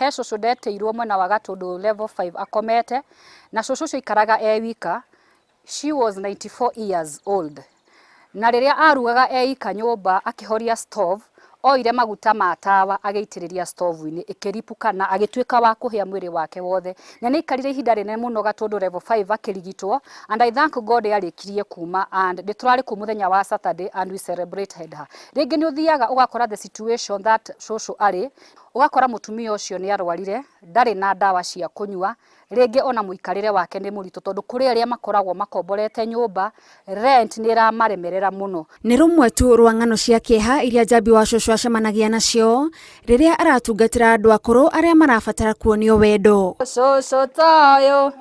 he cũcũ ndeteirwo mwena wa Gatũndũ level 5 akomete na cũcũ ũcio ikaraga wika. She was 94 years old. Na riria arugaga eika nyumba akihoria stove oire maguta ma tawa ageitiriria stove-ini ikiripuka na agituika wa kuhia mwiri wake wothe. Na ni ikarire ihinda rinene muno Gatũndũ level 5 akirigitwo, and I thank God arikirie kuma, and nditurari ku muthenya wa Saturday and we celebrated her. Ringi ni uthiaga ugakora the situation that cũcũ ari, ugakora mutumia ucio ni arwarire, ndari na dawa cia kunyua, ringi ona muikarire wake ni murito tondu kuri aria makoragwo makomborete nyumba, rent ni ramaremerera muno. Ni rumwe tu rwa ng'ano cia kieha iria Njambi wa cũcũ acemanagia nacio riria aratungatira andu akũrũ aria marabatara kuonio wendo. Cũcũ toyo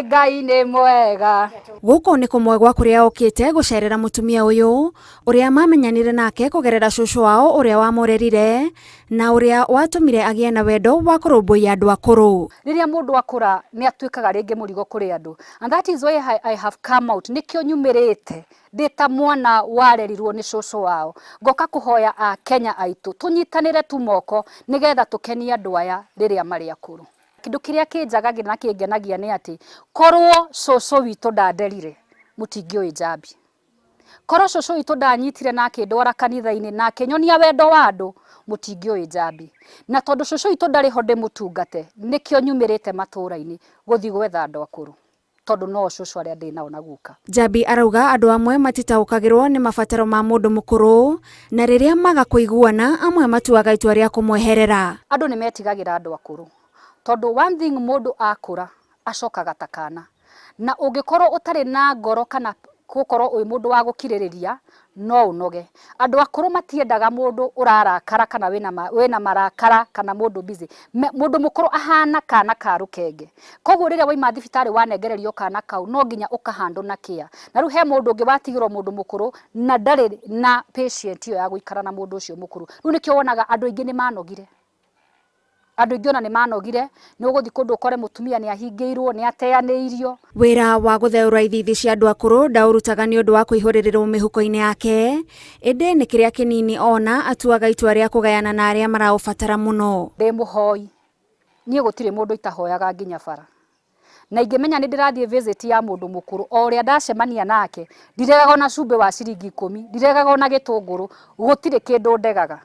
Ngai ni mwega. Guko ni kumwe gwa kuria okite gucerera mutumia uyu uria mamenyanire nake kugerera cũcũ wao uria wamurerire na uria watumire agie na wendo wa kũrũmbũiya andu akũrũ. Riria mundu akura ni atuikaga ringi murigo kuri andu, and that is why I have come out nikio nyumirite ndita mwana warerirwo ni cũcũ wao, ngoka kuhoya a Kenya aitu tunyitanire tu moko nigetha tukenie andu aya riria mari akũrũ. Kindu kiria kinjagagira na kingenagia ni ati korwo cũcũ witu ndanderire mutingioi Njambi, korwo cũcũ witu ndanyitire na kindwara kanitha-ini na kinyonia wendo wa andu mutingioi Njambi, na tondu cũcũ witu ndari ho ndimutungate nikio nyumirite matura-ini guthi gwetha andu akũrũ tondu no cũcũ aria ndinao na guka. Njambi arauga andu amwe matitaukagirwo ni mabataro ma mundu mukuru na riria maga kuiguana amwe matuaga itua ria kumweherera. Andu ni metigagira andu akũrũ tondu one thing mundu akura acokaga takana, na ungikorwo utari na ngoro kana gukorwo uyu mundu wa gukiririria no unoge. Andu akũrũ matiendaga mundu urarakara kana wina marakara kana mundu busy. Mundu mukuru ahana kana ka rukenge, koguo riria waima thibitari wanengererio kana kau no nginya ukahandwo na kia. Na riu he mundu ungi watigirwo mundu mukuru na ndari na patient iyo ya guikara na mundu ucio mukuru. Riu nikio wonaga andu aingi ni manogire, andu aingi ona ni manogire, ni uguthi kundu ukore mutumia ni ahingiirwo ni ateaneirio. Wira wa gutheura ithithi cia andu akũrũ ndaurutaga ni undu wa kuihuririrwo mihuko-ini yake, indi ni kiria kinini ona atuaga itua ria kugayana na aria maraubatara muno. Ndi muhoi nie gutire mundu itahoyaga nginya bara, na ingimenya ni ndirathie visit ya mundu mukuru o uria ndacemania nake ndiregaga ona cumbe wa ciringi 10, ndiregaga ona gitunguru, gutire kindu ndegaga,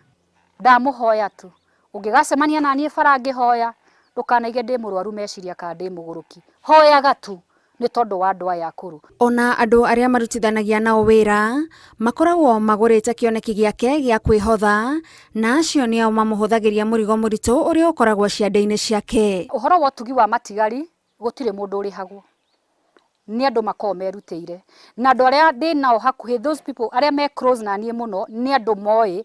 ndamuhoya tu. Ungigacemania na nie bara ngihoya ndukanaige ndi murwaru meciria ka ndi muguruki, hoyaga tu ni tondu wa andu aya akũrũ. Ona andu aria marutithanagia nao wira makoragwo magurite kioneki giake gia kwihotha na acio nio mamuhuthagiria murigo muritu uria ukoragwo ciande-ini ciake. Uhoro wa utugi wa matigari gutire mundu urihagwo, ni andu makoo merutĩire, na andu aria ndi nao hakuhi, those people aria me close na nie muno ni andu moi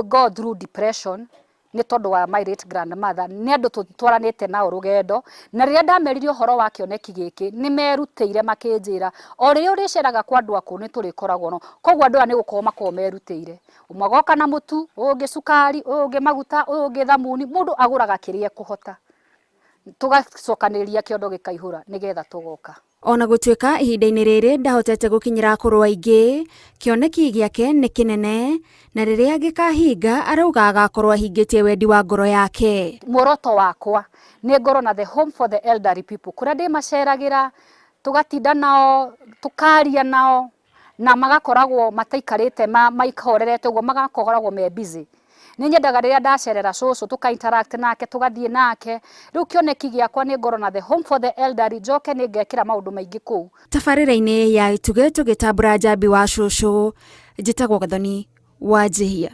go through depression ni tondu wa my late grandmother, ni andu tutwaranite nao rugendo, na riria ndameririo horo wa kioneki giki ni merutĩire makinjira o riria uriceraga kwa andu akũrũ ni turikoragwo no, koguo andu aya ni gukorwo makoo merutĩire. Umwe goka na mutu, ungi cukari, ungi maguta, ungi thamuni, mundu aguraga kiria kuhota, tugacokanĩrĩria kiondo gikaihura nigetha tugoka. Ona gutuika ihinda-ini riri ndahotete gukinyira akũrũ aingi, kioneki giake ni kinene na riria gikahinga arauga agakorwo ahingitie wendi wa ngoro yake. Muoroto wakwa ni ngoro na the home for the elderly people, kuria ndi maceragira tugatinda nao tukaria nao na magakoragwo mataikarite maikahorerete uguo, magakoragwo me busy. Ni nyendaga riria ndacerera cũcũ tuka interact nake tugathie nake. Riu kioneki giakwa ni ngoro na the home for the elderly, njoke ni ngekira maundu maingi kuu. Tabarĩra-inĩ ya ituge tugitambura Njambi wa cũcũ, njitagwo Gathoni wa Njihia.